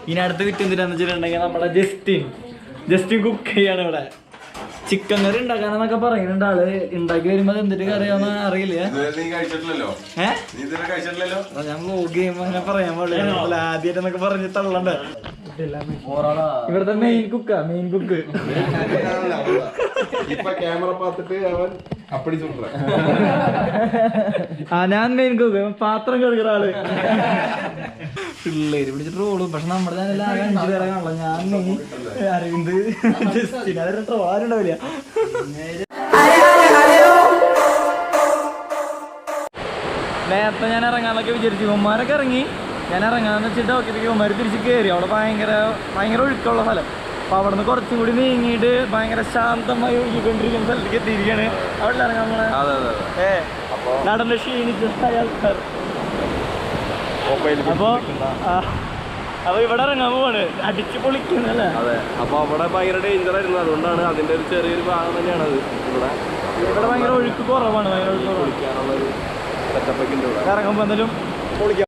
ഇനി അടുത്ത് കിട്ടുന്നില്ലെന്ന് വെച്ചിട്ടുണ്ടെങ്കിൽ നമ്മളെ ജസ്റ്റിൻ കുക്ക് ചെയ്യാണ് ഇവിടെ. ചിക്കൻ കറി ഉണ്ടാക്കാനെന്നൊക്കെ പറയുന്നുണ്ട് ആള്. ഉണ്ടാക്കി വരുമ്പോ എന്തിട്ട് കറിയാന്ന് അറിയില്ല. ഞാൻ വ്ലോഗ് ചെയ്യുമ്പോ അങ്ങനെ പറയാൻ പാടില്ല. ആദ്യമായിട്ടെന്നൊക്കെ പറഞ്ഞ് തള്ളണ്ടേ. ഇവിടുത്തെ മെയിൻ കുക്ക് ഞാൻ മെയിൻ കുക്ക്, പാത്രം കഴുകുന്ന ആള്. പിള്ളേര് പിടിച്ചിട്ട് റോളും. പക്ഷെ നമ്മുടെ ചാനലിൽ ആകെ 5 പേരെ കാണുള്ളൂ. ഞാൻ മെയിൻ, അരവിന്ദ്, ജസ്റ്റിൻ. അതൊരു ട്രോളുണ്ടാവില്ല. നേരത്തെ ഞാൻ ഇറങ്ങാനൊക്കെ വിചാരിച്ചു. ഇവന്മാരൊക്കെ ഇറങ്ങി, ഞാൻ ഇറങ്ങാന്ന് വെച്ചിട്ട് നോക്കിയപ്പോഴേക്കും ഇവന്മാർ തിരിച്ച് കയറി. അവിടെ ഭയങ്കര ഒഴുക്കുള്ള സ്ഥലം. അപ്പൊ അവിടെ നിന്ന് കുറച്ചും കൂടി നീങ്ങിയിട്ട് ഭയങ്കര ശാന്തമായി ഒഴുകിക്കൊണ്ടിരിക്കുന്ന സ്ഥലത്തേക്ക് എത്തിയിരിക്കുകയാണ്. അവിടെ ഇറങ്ങാൻ നമ്മളെ നടന്ന് ക്ഷീണിച്ച ആൾക്കാർ. അപ്പൊ ഇവിടെ ഇറങ്ങാൻ പോവാണ്. അടിച്ചു പൊളിക്കുന്നല്ലേ. അതെ. അപ്പൊ അവിടെ ഭയങ്കര ഡേഞ്ചർ ആയിരുന്നു. അതുകൊണ്ടാണ് അതിന്റെ ഒരു ചെറിയൊരു ഭാഗം തന്നെയാണ് അത്. ഇവിടെ ഭയങ്കര ഒഴുക്ക് കുറവാണ്. ഭയങ്കര ഒഴുക്ക് പൊളിക്കാനുള്ള ഒരു സെറ്റപ്പൊക്കെ ഉണ്ട്. ഇറങ്ങുമ്പോ എന്തായാലും പൊളിക്കാം.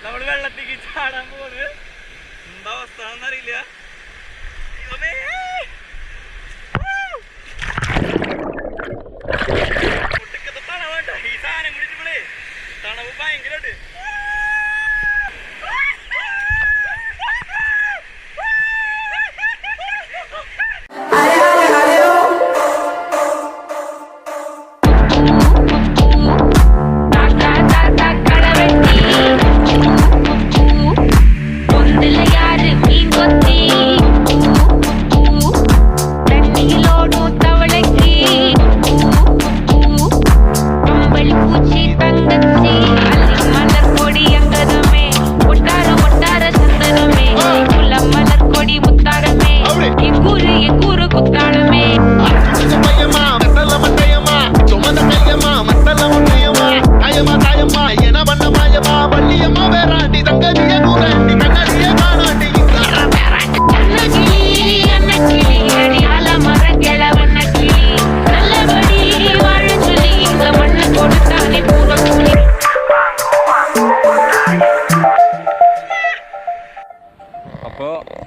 നമ്മള് വെള്ളത്തേക്ക് ചാടാൻ പോകുന്നത് എന്താ അവസ്ഥ എന്നറിയില്ല. തണവുണ്ട. ഈ സാധനം കുടിച്ചപ്പോഴേ തണവ് ഭയങ്കരമായിട്ട്.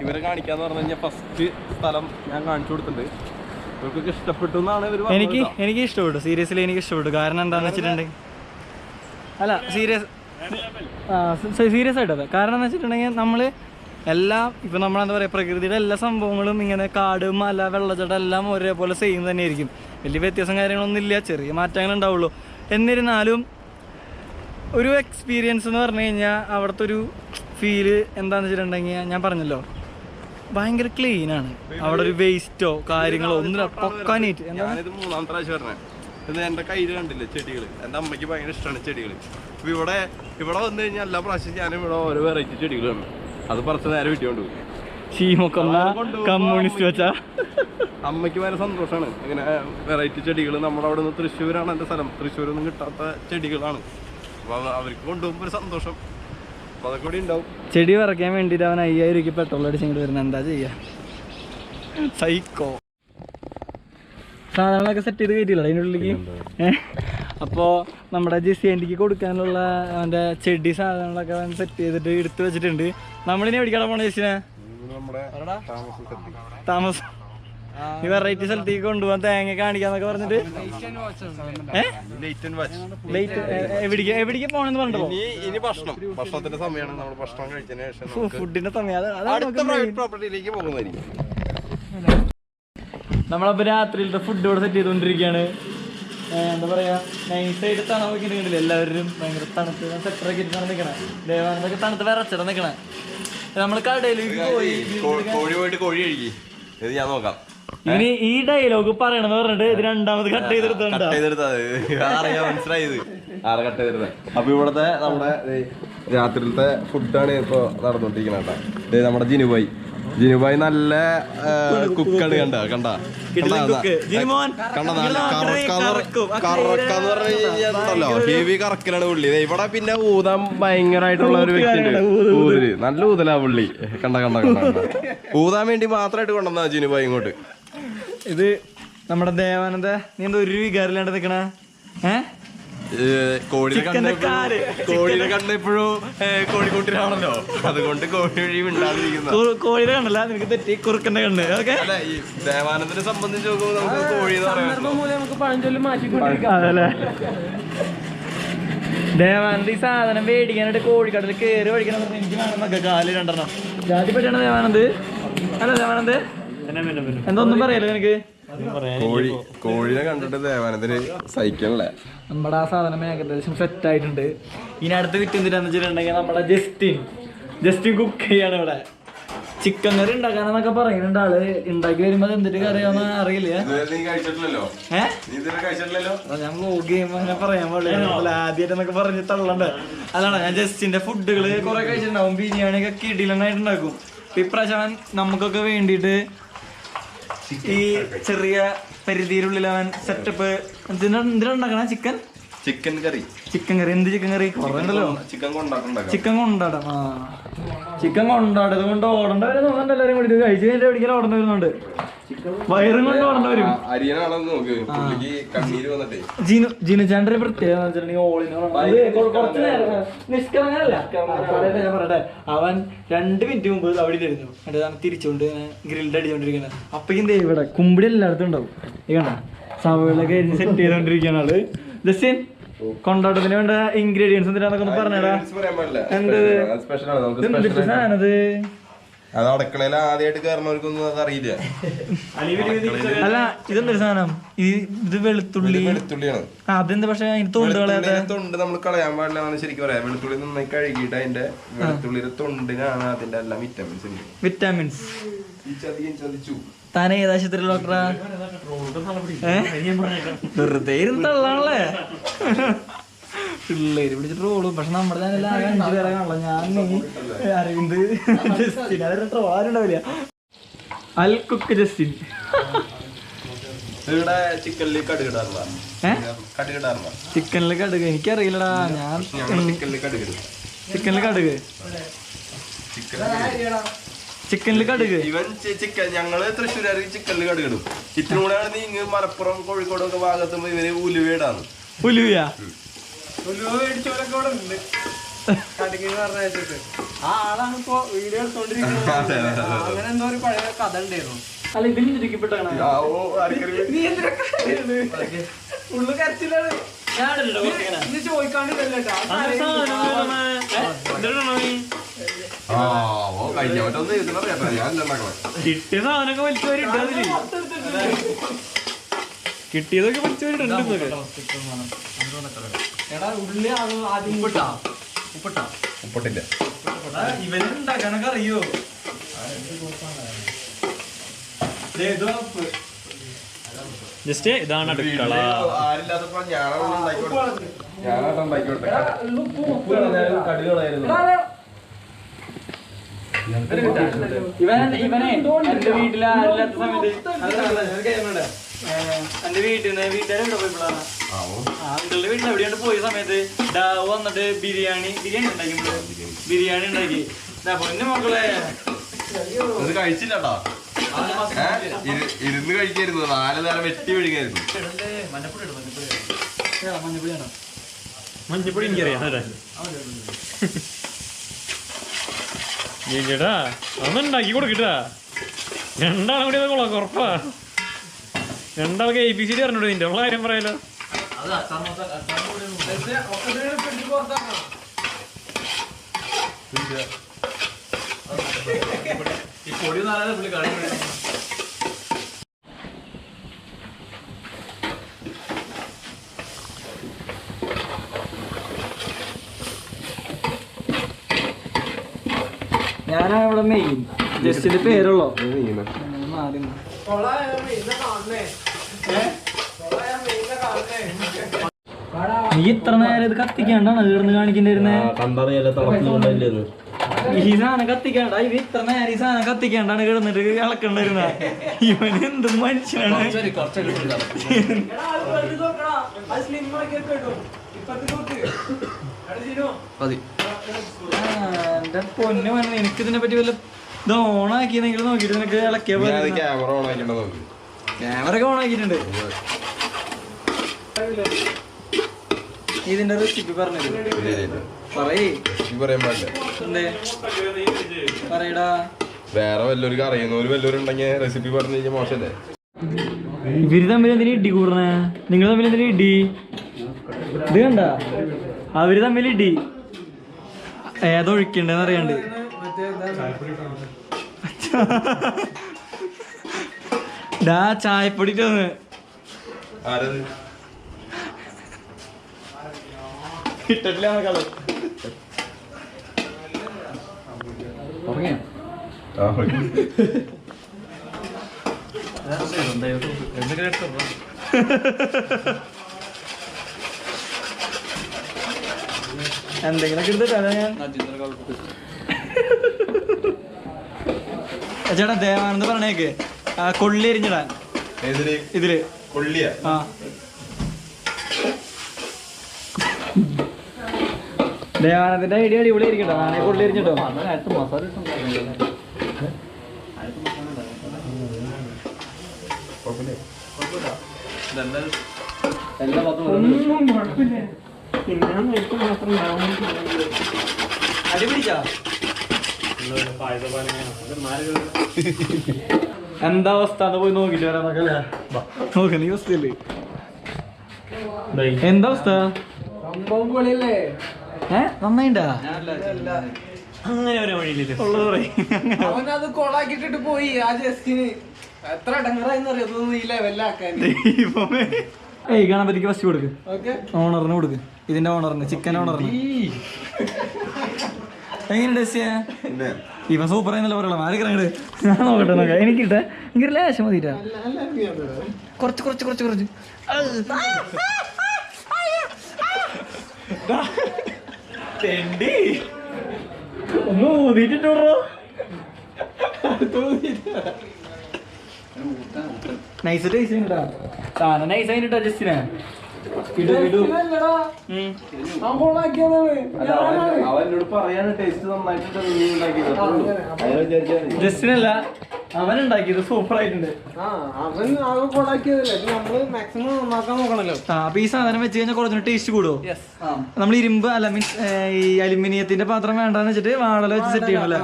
ഇവരെ കാണിക്കാന്ന് പറഞ്ഞു കഴിഞ്ഞാൽ ഫസ്റ്റ് സ്ഥലം ഞാൻ കാണിച്ചു കൊടുത്തിട്ടുണ്ട്. ഇവർക്കൊക്കെ ഇഷ്ടപ്പെട്ടു എന്നാണ് ഇവർ. എനിക്ക് ഇഷ്ടപ്പെട്ടു. സീരിയസ്ലി എനിക്ക് ഇഷ്ടപ്പെട്ടു. കാരണം എന്താണെന്ന് വെച്ചിട്ടുണ്ടെങ്കിൽ സീരിയസ് ആയിട്ടത്. കാരണം എന്ന് വെച്ചിട്ടുണ്ടെങ്കിൽ നമ്മൾ എല്ലാം ഇപ്പം നമ്മളെന്താ പറയുക, പ്രകൃതിയുടെ എല്ലാ സംഭവങ്ങളും ഇങ്ങനെ കാട്, മല, വെള്ളച്ചാട്ടം എല്ലാം ഒരേപോലെ സെയിം തന്നെയായിരിക്കും. വലിയ വ്യത്യാസം കാര്യങ്ങളൊന്നും ഇല്ല. ചെറിയ മാറ്റങ്ങൾ ഉണ്ടാവുള്ളൂ. എന്നിരുന്നാലും ഒരു എക്സ്പീരിയൻസ് എന്ന് പറഞ്ഞു കഴിഞ്ഞാൽ അവിടുത്തെ ഒരു ഫീല് എന്താണെന്ന് വെച്ചിട്ടുണ്ടെങ്കിൽ ഞാൻ പറഞ്ഞല്ലോ, ഭയങ്കര ക്ലീനാണ്. അവിടെ ഒരു വേസ്റ്റോ കാര്യങ്ങളോ ഒന്നും പൊക്കാനീറ്റ്. ഞാനിത് 3-ാം പ്രാവശ്യം പറഞ്ഞത്. ഇത് എൻ്റെ കയ്യിൽ കണ്ടില്ലേ ചെടികൾ. എൻ്റെ അമ്മയ്ക്ക് ഭയങ്കര ഇഷ്ടമാണ് ചെടികൾ. അപ്പോൾ ഇവിടെ വന്നു കഴിഞ്ഞാൽ എല്ലാ പ്രാവശ്യം ഞാനും ഇവിടെ ഓരോ വെറൈറ്റി ചെടികൾ കാണും. അത് പറിച്ച് നേരെ വീട്ടിൽ കമ്മ്യൂണിസ്റ്റ് വെച്ചാ അമ്മയ്ക്ക് ഭയങ്കര സന്തോഷമാണ്. ഇങ്ങനെ വെറൈറ്റി ചെടികൾ. നമ്മുടെ അവിടെ നിന്ന് തൃശ്ശൂരാണ് എൻ്റെ സ്ഥലം. തൃശ്ശൂരൊന്നും കിട്ടാത്ത ചെടികളാണ്. അപ്പോൾ അവർക്ക് കൊണ്ടുപോകുമ്പോൾ ഒരു സന്തോഷം. അപ്പോൾ അതൊക്കെ കൂടി ഉണ്ടാവും. ചെടി പറിക്കാൻ വേണ്ടിയിട്ട് അവൻ 5000 രൂപയ്ക്ക് പെട്രോൾ അടിച്ചിങ്ങോട്ട് വരുന്നത്. എന്താ ചെയ്യുക? സൈക്കോ. സാധനങ്ങളൊക്കെ സെറ്റ് ചെയ്ത് കയറ്റില്ല അതിൻ്റെ ഉള്ളിലേക്ക്. അപ്പോൾ നമ്മുടെ ജിസിക്ക് കൊടുക്കാനുള്ള അവൻ്റെ ചെടി സാധനങ്ങളൊക്കെ അവൻ സെറ്റ് ചെയ്തിട്ട് എടുത്ത് വെച്ചിട്ടുണ്ട്. നമ്മളിനി എവിടേക്കാണ് പോണ ജിസിനെ? താമസം ഈ വെറൈറ്റി സ്ഥലത്തേക്ക് കൊണ്ടുപോകാൻ, തേങ്ങ കാണിക്കാന്നൊക്കെ പറഞ്ഞിട്ട് എവിടേക്ക് പോണെന്ന് പറഞ്ഞോ. ഇനി ഭക്ഷണത്തിന്റെ സമയമാണ്. നമ്മൾ ഭക്ഷണം കഴിച്ചതിന് ശേഷം ഫുഡിന്റെ സമയം പ്രോപ്പർട്ടിയിലേക്ക് പോകുന്നതായിരിക്കും. നമ്മളപ്പോ രാത്രിയിലത്തെ ഫുഡ് ഇവിടെ സെറ്റ് ചെയ്തോണ്ടിരിക്കുകയാണ്. എന്താ പറയാ, നൈസായിട്ട് തണവൊക്കെ കണ്ടില്ല. എല്ലാവരും ഭയങ്കര തണുത്ത് സെറ്ററൊക്കെ ഇട്ടാണ് നിൽക്കണേ. ദേവാനന്ദൊക്കെ തണുത്ത് വിറച്ചിട നിൽക്കണേ. നമ്മൾ കടയിലേക്ക് പോയി കോഴി കഴുകി ഞാൻ നോക്കാം. ഇനി ഈ ഡയലോഗ് പറയണെന്ന് പറഞ്ഞിട്ട് ഇത് രണ്ടാമത് കട്ട് മനസ്സിലായത്. അപ്പൊ ഇവിടത്തെ നമ്മുടെ രാത്രിയിലത്തെ ഫുഡാണ് ഇപ്പൊ നടന്നോണ്ടിരിക്കണ. നമ്മുടെ ജിനുബായി നല്ല കുക്കാണ്. കണ്ട കറക്കാന്ന് ഹെവി കറക്കലാണ് പുള്ളി. ഇവിടെ പിന്നെ ഊതാൻ ഭയങ്കരമായിട്ടുള്ള ഒരു വ്യക്തിയുണ്ട്. ഊതല് നല്ല ഊതലാ പുള്ളി. കണ്ട ഊതാൻ വേണ്ടി മാത്രമായിട്ട് കൊണ്ടുവന്നാ ജിനുബായി ഇങ്ങോട്ട്. ഇത് നമ്മുടെ ദേവാനന്ദ, നീ എന്താ ഒരു വികാരമില്ലാണ്ട് നിക്കണ? കോഴിനെ കണ്ട ഇപ്പോഴും കോഴിക്കോട്ടിലാണല്ലോ, അതുകൊണ്ട് കോഴി വഴി മിണ്ടാതിരിക്കുന്ന. കോഴിയുടെ കണ്ണല്ല, നിനക്ക് തെറ്റി കുറുക്കന്റെ കണ്ണ്. ഓക്കെ, അല്ല ഈ ദേവാനന്ദനെ സംബന്ധിച്ച് നോക്കുമ്പോൾ നമുക്ക് കോഴി എന്ന് പറയാം. അതല്ലേ, ദേവാനന്ദ് ഈ സാധനം മേടിക്കാനായിട്ട് കോഴിക്കടയിൽ കയറി മേടിക്കണം എനിക്ക് വേണമെന്നൊക്കെ കാല് രണ്ടെണ്ണം ജാതി പറ്റിയാണ് ദേവാനന്ദ്. അല്ല ദേവാനന്ദ് എന്തൊന്നും പറയല്ലോ എനിക്ക്. കോഴിനെ കണ്ടിട്ട് ദേവാനന്ദന് സഹിക്കണല്ലേ. നമ്മുടെ ആ സാധനം ഏകദേശം സെറ്റ് ആയിട്ടുണ്ട്. ഇനി അടുത്ത് വിറ്റ് എന്തിനാന്ന് വെച്ചിട്ടുണ്ടെങ്കിൽ നമ്മുടെ ജസ്റ്റിൻ കുക്ക് ചെയ്യാണ് ഇവിടെ. ചിക്കൻ കറി ഉണ്ടാക്കാനെന്നൊക്കെ പറയുന്നുണ്ട് ആള്. ഉണ്ടാക്കി വരുമ്പോ അത് എന്തിട്ട് കറിയാന്ന് അറിയില്ല. ഞാൻ വ്ലോഗ് ചെയ്യുമ്പോ അങ്ങനെ പറയാൻ പാടില്ല, ആദ്യമായിട്ടെന്നൊക്കെ പറഞ്ഞ് തള്ളണ്ടേ. അതാണ് ഞാൻ ജസ്റ്റിന്റെ ഫുഡുകള് കുറെ കഴിച്ചിട്ടുണ്ടാവും. ബിരിയാണി ഒക്കെ കിടിലനായിട്ടുണ്ടാക്കും. ഇപ്രാവശ്യം നമുക്കൊക്കെ വേണ്ടിയിട്ട് ഈ ചെറിയ പരിധിയിലുള്ളിൽ അവൻ സെറ്റപ്പ് എന്തിനുണ്ടാക്കണ ചിക്കൻ കറി. എന്ത് ചിക്കൻ കറി? കുറവുണ്ടല്ലോ. ചിക്കൻ കൊണ്ടാടം. ചിക്കൻ കൊണ്ടാടത് കൊണ്ട് ഓടേണ്ട വരുന്നുണ്ട്. എല്ലാവരും കൂടി കഴിച്ച് കഴിഞ്ഞാൽ പിടിക്കാൻ ഓടേണ്ട വരുന്നുണ്ട്. വയറും കൊണ്ട് ഓടേണ്ട വരും. ജിനുചാന്റെ പ്രത്യേകത കുറച്ച് നേരം നിഷ്കളങ്ങനല്ല. ഞാൻ പറയട്ടെ, അവൻ 2 മിനിറ്റ് മുമ്പ് അവിടെ ഇരുന്നു. എന്നിട്ട് തിരിച്ചുകൊണ്ട് ഗ്രിൽഡ് അടിച്ചോണ്ടിരിക്കുന്നത്. അപ്പേക്കും ഇവിടെ കുമ്പിടി എല്ലായിടത്തും ഉണ്ടാവും. ഈ കണ്ട സവളൊക്കെ സെറ്റ് ചെയ്തോണ്ടിരിക്കുകയാണ് ആള്. ജസ്റ്റിൻ, കൊണ്ടാട്ടത്തിന് വേണ്ട ഇൻഗ്രീഡിയൻസ് എന്തിനാന്നൊക്കെ ഒന്ന് പറഞ്ഞടാ. എന്ത് സാധനത്? അത് അടുക്കളയിൽ ആദ്യമായിട്ട് കയറുന്നവർക്കൊന്നും അത് അറിയില്ല. അല്ല, ഇതെന്തൊരു സാധനം? ഇത് വെളുത്തുള്ളിയാണ്. അതെന്ത്? പക്ഷെ അതിന് തൊണ്ട് കളയാതെ. തൊണ്ട് നമ്മൾ കളയാൻ പാടില്ല ശരിക്കും പറയാം. വെളുത്തുള്ളി നന്നായി കഴുകിയിട്ട് അതിന്റെ വെളുത്തുള്ളിയുടെ തൊണ്ടിനാണ് അതിന്റെ എല്ലാ വിറ്റാമിൻസ്. താൻ ഏതാശുപത്രി ഡോക്ടറാ? വെറുതെ ഇരുന്നള്ളാണല്ലേ പിള്ളേര് പിടിച്ചിട്ട് റോളും. പക്ഷെ നമ്മുടെ ചാനലിൽ 5 പേരെ കാണല്ലോ. ഞാൻ, അരവിന്ദ്, ജസ്റ്റിൻ. അതൊരു ആരുണ്ടാവില്ല. അൽ കുക്ക് ജസ്റ്റിൻ. ചിക്കനിൽ കടുക് എനിക്കറിയില്ലടാ. ഞാൻ ചിക്കനിൽ കടുക് ഇവൻ ഞങ്ങള് തൃശ്ശൂർ ചിക്കനിൽ കടുകിടും. ചിക്കനും കൂടെ നീങ്ങ് മലപ്പുറം കോഴിക്കോടൊക്കെ ഭാഗത്തുമ്പോ ഇവര് ഉലുവയിടാണ്. ഉലുവയാ? അല്ല, ഇതിന് ചുരുക്കിപ്പെട്ടാണ് കിട്ടിയ സാധനമൊക്കെ വലിച്ചു വരിട്ടുണ്ട്. അതില് കിട്ടിയതൊക്കെ വലിച്ചു വരിട്ടുണ്ട്. ഉപ്പിട്ടില്ല. ഇവനുണ്ടാക്കാനൊക്കെ അറിയോ? ജസ്റ്റ് ഇതാണ് അടുക്കള. ആരില്ലാത്തപ്പോ ഞാനുണ്ടാക്കിക്കോട്ടെ. ഇവനെ എന്റെ വീട്ടിൽ ആരില്ലാത്ത സമയത്ത് എന്റെ വീട്ടുകാരെ പോയപ്പോഴാണ് അങ്കിളുടെ വീട്ടിൽ എവിടെയാണ് പോയ സമയത്ത് ഡാവ് വന്നിട്ട് ബിരിയാണി ഉണ്ടാക്കി. പൊന്നു മക്കളെ കഴിച്ചില്ലട്ടോ. ഇരുന്ന് കഴിക്കായിരുന്നു. 4 നേരം വെട്ടി പിടിക്കായിരുന്നു. മഞ്ഞപ്പൊടി എനിക്കറിയാം. ചേട്ടാ അന്നുണ്ടാക്കി കൊടുക്കട്ടാ. രണ്ടാളും കൂടി കൊള്ളാം. കുറപ്പാ. രണ്ടാൾക്ക് ABCD അറിഞ്ഞൂടെ? നിന്റെ ഉള്ള കാര്യം പറയാലോ. ഞാനാണ് ഇവിടെ മെയിൻ. ജസ്റ്റിന്റെ പേരുള്ളോ? നീ ഇത്ര നേരം ഇത് കത്തിക്കാണ്ടാണ് തീർന്ന് കാണിക്കണ്ടായിരുന്നേ. ഈ സാധനം കത്തിക്കാണ്ട. ഇത് ഇത്ര നേരം ഈ സാധനം കത്തിക്കാണ്ടാണ് കിടന്നിട്ട് ഇളക്കണ്ടായിരുന്ന. ഇവൻ എന്ത് മനുഷ്യനാണ്. എന്റെ പൊന്നു പറഞ്ഞു. എനിക്കിതിനെ പറ്റി വല്ല ഇത് ഓണാക്കിയെന്നെങ്കിൽ നോക്കിട്ട് നിനക്ക് ഇളക്കിയ പോലെ. ക്യാമറ ഒക്കെ ഓണാക്കിയിട്ടുണ്ട്. ഇതിന്റെ റെസിപ്പി പറഞ്ഞു പറയേ പറയാൻ പാടില്ല. പറയടാ. വേറെ വല്ലവർക്ക് അറിയുന്നവര് വല്ലവരുണ്ടെങ്കിൽ റെസിപ്പി പറഞ്ഞു കഴിഞ്ഞാൽ മോശമല്ലേ? ഇവര് തമ്മിൽ എന്തിനാ ഇടി കൂടണേ? നിങ്ങൾ തമ്മിൽ എന്തിനാ ഇടി? ഇത് കണ്ട അവര് തമ്മിൽ ഇടി ഏതൊഴിക്കണ്ടെന്ന് അറിയാണ്ട്. ഡാ ചായപ്പൊടി തോന്ന് ഇട്ടിട്ടില്ല കളർ. എന്തെങ്കിലൊക്കെ എടുത്തിട്ടാ ഞാൻ. ചേട്ടാ ദേവാനന്ദ പറഞ്ഞേക്ക് കൊള്ളി എരിഞ്ഞിടാൻ ഇതില് കൊള്ളിയാ. ആ ദേവാനന്ദന്റെ ഐഡിയ അടിപൊളി ആയിരിക്കട്ടോ. ഞാനേ കൊള്ളി എരിഞ്ഞിട്ടോ. എന്താ അവസ്ഥ പോയി നോക്കിട്ട് വരാന്നൊക്കെ അല്ലേ? നോക്ക നീ അവസ്ഥയല്ലേ? എന്താ അവസ്ഥ? നന്നായിണ്ടാ? അങ്ങനെ ഒരു വഴിയില്ലല്ലോ അവനത് കൊളാക്കിട്ടിട്ട് പോയി. ആ ജസ്റ്റിന് എത്ര ഡങ്ങറായിന്നറിയാം ഈ ലെവലാക്കാൻ. ഏയ് ഗണപതിക്ക് ഫസ്റ്റ് കൊടുക്ക്. ഓക്കെ ഓണറിന് കൊടുക്ക്. ഇതിന്റെ ഓണറിന്, ചിക്കൻ ഓണറിന്. എങ്ങനെയുണ്ട് ഇവ സൂപ്പർ ആയിരുന്നല്ലോ പറയുള്ളൂ. ആരൊക്കെ ഞാൻ നോക്കട്ടെ നോക്കാം. എനിക്കിട്ടെ എനിക്കൊരു ലേശം മതിട്ടാ. കുറച്ച് കുറച്ച് കുറച്ച് കുറച്ച് തെണ്ടി ഒന്ന് ഊതിട്ടിട്ടോ. Nice taste ചെയ്യണ്ടാ. സാധനം നൈസ് ആയിട്ടാ ജസ്റ്റിനെ. അവനോട് പറയാൻ ടേസ്റ്റ് ജസ്റ്റിനല്ല അവൻ ഉണ്ടാക്കിയത് സൂപ്പർ ആയിട്ടുണ്ട്. അവൻ കൊളാക്കിയതല്ലേ, നമ്മള് മാക്സിമം നന്നാക്കാൻ നോക്കണല്ലോ. അപ്പൊ ഈ സാധനം വെച്ച് കഴിഞ്ഞാൽ കുറച്ചുകൂടി ടേസ്റ്റ് കൂടുമോ? നമ്മൾ ഇരുമ്പ് അല്ല മീൻസ് ഈ അലുമിനിയത്തിന്റെ പാത്രം വേണ്ടെന്ന് വെച്ചിട്ട് വാടല വെച്ച് സെറ്റ് ചെയ്യണല്ലേ?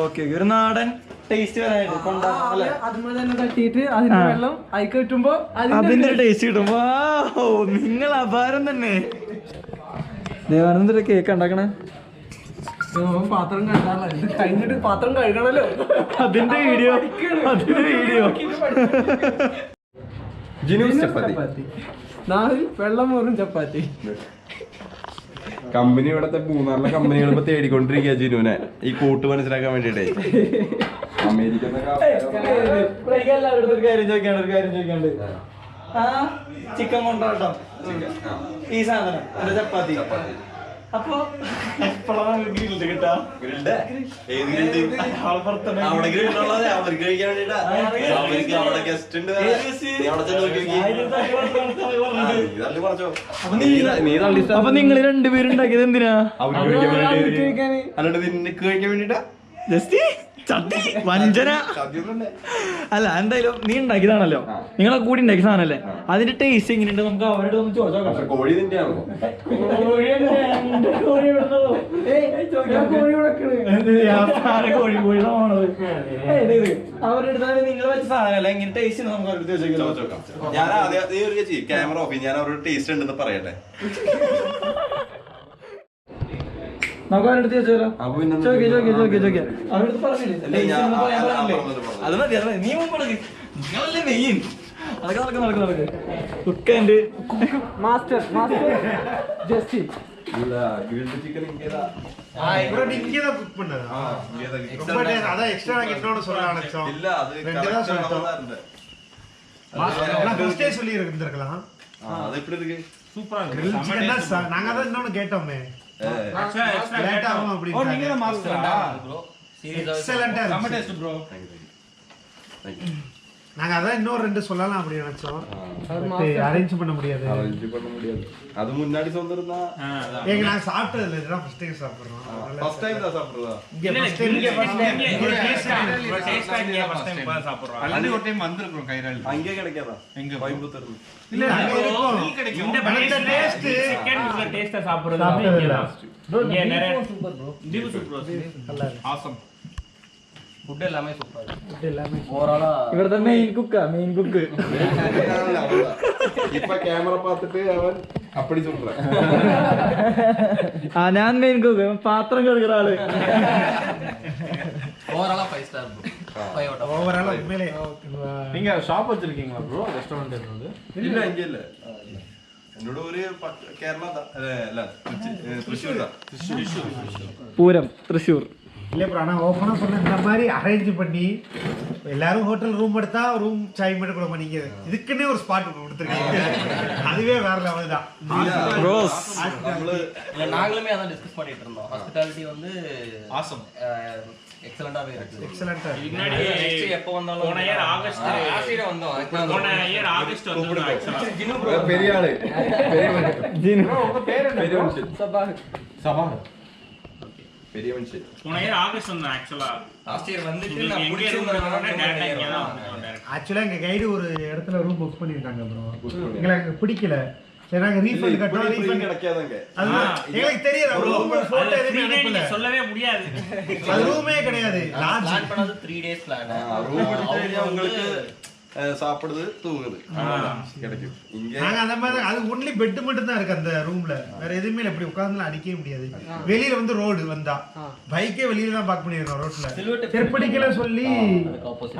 ഓക്കെ ഒരു നാടൻ ടേസ്റ്റ് വരാനായിട്ട് അതുപോലെ തന്നെ തട്ടിയിട്ട് അതിന്റെ വെള്ളം അയക്ക് കിട്ടുമ്പോ അതിന്റെ ടേസ്റ്റ് കിട്ടുമ്പോ നിങ്ങൾ അപാരം തന്നെ. ദേവാനന്ദ കേക്ക് ഉണ്ടാക്കണേ പാത്രം കഴുകാനുള്ള കഴിഞ്ഞിട്ട് പാത്രം കഴുകണല്ലോ. അതിന്റെ വീഡിയോ ചപ്പാത്തി നാളിൽ വെള്ളം മോറും ചപ്പാത്തി. കമ്പനി ഇവിടത്തെ മൂന്നാറിലെ കമ്പനികൾ ഇപ്പൊ തേടിക്കൊണ്ടിരിക്കുക ജിനുവിനെ ഈ കൂട്ട് മനസ്സിലാക്കാൻ വേണ്ടിട്ടേ. എല്ലാവരുടെ ഒരു കാര്യം ചോദിക്കാണ്ട് ചിക്കൻ കൊണ്ടോട്ടോ ഈ സാധനം എന്റെ ചപ്പാത്തി. അപ്പൊ എപ്പോഴാണ് ഗ്രിൽഡ് കിട്ടാ? അപ്പൊ നിങ്ങൾ രണ്ടുപേരും ഉണ്ടാക്കിയത് എന്തിനാ? അല്ലാണ്ട് നിനക്ക് കഴിക്കാൻ വേണ്ടിട്ടാ? ജസ്റ്റ് ചട്ടി വഞ്ചന അല്ല. എന്തായാലും നീ ഉണ്ടാക്കിയതാണല്ലോ, നിങ്ങളെ കൂടി ഉണ്ടാക്കിയ സാധനല്ലേ, അതിന്റെ ടേസ്റ്റ് എങ്ങനെയുണ്ട് നമുക്ക് അവരോട് ഒന്ന് ചോദിച്ചോക്കാം. കോഴി നിന്റെയാണോ? അവരുടെ അടുത്ത് നിങ്ങൾ വെച്ച സാധനമല്ല, എങ്ങനെ ടേസ്റ്റ് നമുക്ക് അവരുടെ ചോദിച്ചോക്കാം. ഞാൻ ആദ്യം ക്യാമറ ഓഫ് ചെയ്യും, ഞാൻ അവരുടെ ടേസ്റ്റ് ഉണ്ടെന്ന് പറയട്ടെ. നമുക്ക് അവരുടെ ചോദിച്ചാലോ? ചോദിക്കാം. അവരുടെ പറഞ്ഞില്ലേ അത് മതി. നീ നിങ്ങളല്ലേ മെയിൻ. അതൊക്കെ നടക്ക് കുക്കൻ്റെ മാസ്റ്റർ ജസ്റ്റി ചിക്കൻ கேட்டோமே நாங்க அதான் இன்னொரு ரெண்டு சொல்லலாம் அப்படி நினைச்சோம். அரேஞ்ச் பண்ண முடியாது. அது முன்னாடி சொந்திருந்தா ஏங்க நான் சாப்பிட்டது இல்ல, இதுதான் ஃபர்ஸ்ட் டைம் சாப்பிடுறோம். ஃபர்ஸ்ட் டைம் தான் சாப்பிடுறதா? ஃபர்ஸ்ட் டைம் பா சாப்பிடுறோம். ஆல்ரெடி ஒரு டைம் வந்திருக்கோம் கைரால். அங்கே கிடைக்காதா? எங்க கோயம்புத்தூர்ல இல்ல அங்க இருக்கும். இந்த டேஸ்ட் செகண்ட் taste ஆ சாப்பிடுறது சாப்பிட்டது இல்ல. இங்க நிறைய super bro Deepu super awesome food எல்லாமே சூப்பர் ஃபுட் எல்லாமே ஓவராலா ഇവിടുത്തെ മെയിൻ കുക്കാ മെയിൻ കുക്ക് ഇപ്പൊ ക്യാമറ പാത്തിട്ട് അവൻ അപ്പടി சொல்றேன் ആ ഞാൻ മെയിൻ കുക്ക് പാത്രം കഴുകുന്ന ആള് ஓவராலா 5 ஸ்டார் ப்ரோ 5 அவுட் ஆஃப் ஓவராலா உண்மையிலே நீங்க ஷாப் வச்சிருக்கீங்களா ப்ரோ ரெஸ்டாரன்ட் என்னது ഇല്ല ഇല്ല എന്നോട് ഒരു കേരള അല്ല തൃശ്ശൂർ പൂരം തൃശ്ശൂർ இல்ல ப்ரோ ஆனா ஓப்பனா சொன்ன இந்த மாதிரி அரேஞ்ச் பண்ணி எல்லாரும் ஹோட்டல் ரூம் எடுத்தா ரூம் சாய் மட்டும் கூட பண்ணீங்க இதுக்குன்னே ஒரு ஸ்பாட் கொடுத்துருக்கீங்க அதுவே வேற லெவல் தான் ரோஸ் നമ്മള് நாங்களுமே அதான் டிஸ்கஸ் பண்ணிட்டு இருந்தோம் ஹாஸ்பிட்டாலிட்டி வந்து ஆசம் எக்ஸலென்ட்டாவே இருக்கு எக்ஸலென்ட்டா முன்னாடி நெக்ஸ்ட் எப்போ வந்தாலும் போன இயர் ஆகஸ்ட் ஆசிட வந்தோம் அதுக்கு தான் போன இயர் ஆகஸ்ட் வந்து ஆக்சுவலா പെരിയ ആള് പെരിയ മനുഷ്യൻ പെരിയ മനുഷ്യൻ போன இயர் ஆகஸ்ட் வந்து ஆக்சுவலா லாஸ்ட் இயர் வந்துட்டு எங்க நான் ரூம் பிடிச்சிருந்தேன் டேரக்டா இங்க தான் வந்தோம் direct. ஆக்சுவலா எங்க கைடு ஒரு இடத்துல ரூம் புக் பண்ணிருக்காங்க ப்ரோ எங்களுக்கு பிடிக்கல சரி நாங்க ரீஃபண்ட் கட்டோம் ரீஃபண்ட் കിടക്കാതെ அதுதான் எங்களுக்கு தெரியல ப்ரோ போட்டோ அது எதுவுமே free day அனுப்பல நீங்க சொல்லவே முடியாது அது ரூமே கிடையாது லாட்ஜ் பிளான் பண்ணது 3 டேஸ் பிளான் ரூம் எடுத்து കഴിഞ്ഞാൽ உங்களுக்கு சாப்பிடுறது தூங்குது கிடைக்கும் இங்க நாங்க அந்த மாதிரி தான், அது ஒன்லி பெட் மட்டும் தான் இருக்கு அந்த ரூம்ல வேற எதுவுமே இல்ல இப்படி உட்கார்ந்து அடிக்கவே முடியாது வெளியில வந்து ரோடு வந்தா பைக்கே வெளியில தான் பார்க் பண்ணிருக்கோம் ரோட்ல சரி பிடிக்கல சொல்லி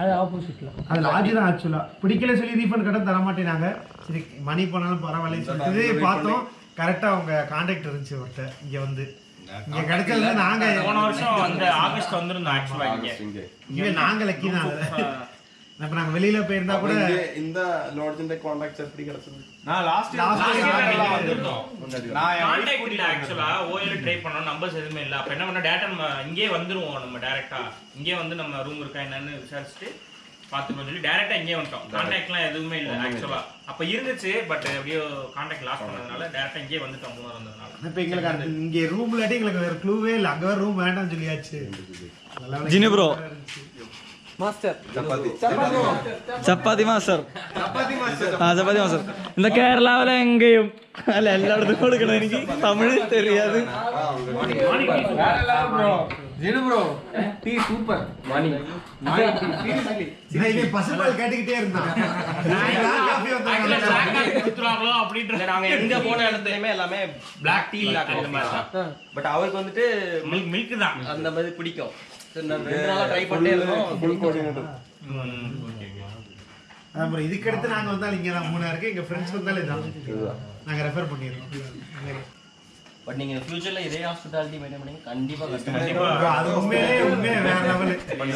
அது ஆப்போசிட்ல அது லாட்ஜ் தான் ஆக்சுவலா பிடிக்கல சொல்லி ரீஃபண்ட் கட்ட தர மாட்டேனாங்க சரி மணி போனாலும் பரவாயில்லைன்னு சொல்லிட்டு பார்த்தோம் கரெக்டா அவங்க கான்டாக்ட் இருந்துச்சு ஒருத்த இங்க வந்து இங்க கிடைச்சது நாங்க போன வருஷம் அந்த ஆகஸ்ட் வந்திருந்தோம் ஆக்சுவலா இங்க இங்க நாங்க லக்கி தான் அப்ப நாங்க வெளியில போயிருந்தா கூட இந்த லாட்ஜிന്റെ கான்டாக்ட்ஸ் எப்படி கிடைச்சது நான் லாஸ்ட் Last year இயர் நான் வந்திருந்தோம் நான் கான்டாக்ட் இல்ல ஆக்சுவலா ஓஎல் ட்ரை பண்ணோம் நம்பர்ஸ் எதுவுமே இல்ல அப்ப என்ன பண்ண டேட்டா நம்ம இங்கே வந்துருவோம் நம்ம டைரக்டா இங்கே வந்து நம்ம ரூம் இருக்கா என்னன்னு விசாரிச்சுட்டு பாத்துக்கணும் சொல்லி டைரக்டா இங்கே வந்துட்டோம் கான்டாக்ட்லாம் எதுவுமே இல்ல ஆக்சுவலா அப்ப இருந்துச்சு பட் எப்படியோ கான்டாக்ட் லாஸ் பண்ணதுனால டைரக்டா இங்கே வந்துட்டோம் மூணார் வந்ததுனால இப்ப எங்களுக்கு அந்த இங்க ரூம் இல்லாட்டி எங்களுக்கு வேற க்ளூவே இல்ல அங்க வேற ரூம் வேண்டாம்னு சொல்லியாச்சு ജിനു ബ്രോ மாஸ்டர் ചപ്പാത്തി മാസ്റ്റർ ആ ചപ്പാത്തി മാസ്റ്റർ இந்த கேரளாவில எங்கேயும் അല്ല എല്ലായിടത്തും കൊടുക്കണം എനിക്ക് തമിഴ് தெரியாது ஜினு ப்ரோ டீ சூப்பர் மணி இவன் பசுபால் கேட்டுக்கிட்டே இருந்தான் கொடுத்துறாங்களோ அப்படின்ற நாங்க எங்க போன இடத்துலயுமே எல்லாமே Black டீ இந்த மாதிரி தான் பட் அவருக்கு வந்துட்டு மில்க் தான் அந்த மாதிரி பிடிக்கும் சரி நான் 2 நாளா ட்ரை பண்ணிட்டே இருக்கோம் ഫുൾ കോർഡിനേറ്റർ அப்புறம் இதுக்கு அடுத்து நாங்க வந்தாலும் இங்க தான் மூணாருக்கு எங்க ஃப்ரெண்ட்ஸ் வந்தாலும் இதான் நாங்க ரெஃபர் பண்ணிடுறோம் பட் நீங்க ஃபியூச்சர்ல இதே ஹாஸ்பிட்டாலிட்டி மெயின்டைன் பண்ணீங்க கண்டிப்பா கண்டிப்பா அது உண்மையே வேற லெவல்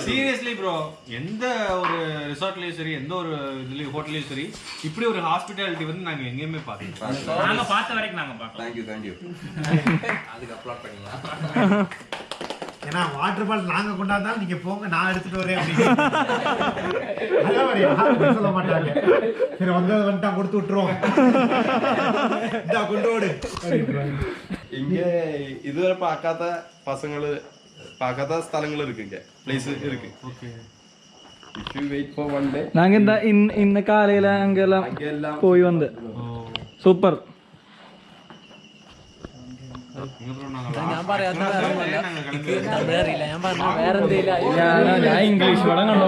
சீரியஸ்லி ப்ரோ எந்த ஒரு ரிசார்ட்லயும் சரி எந்த ஒரு இதுலயும் ஹோட்டல்லயும் சரி இப்படி ஒரு ஹாஸ்பிட்டாலிட்டி வந்து நாங்க எங்கேயுமே பார்த்தோம் நாங்க பார்த்த வரைக்கும் நாங்க பார்க்கலாம் താങ്ക് യു அதுக்கு அப்லோட் பண்ணிக்கலாம் ஏன்னா வாட்டர் பால் நாங்க கொண்டாந்தாலும் நீங்க போங்க நான் எடுத்துட்டு வரேன் அப்படின்னு அதான் மாதிரி யாரும் சொல்ல மாட்டாங்க சரி வந்தது வந்துட்டா கொடுத்து விட்டுருவோம் இந்தா கொண்டு ஓடு இங்க இதுவரை பார்க்காத பசங்களு பார்க்காத ஸ்தலங்கள் இருக்கு இங்க பிளேஸ் இருக்கு if you wait for one day நாங்க இந்த இந்த காலையில அங்கெல்லாம் அங்கெல்லாம் போய் வந்து சூப்பர் ഞാൻ ഇംഗ്ലീഷ് പടം കണ്ടോ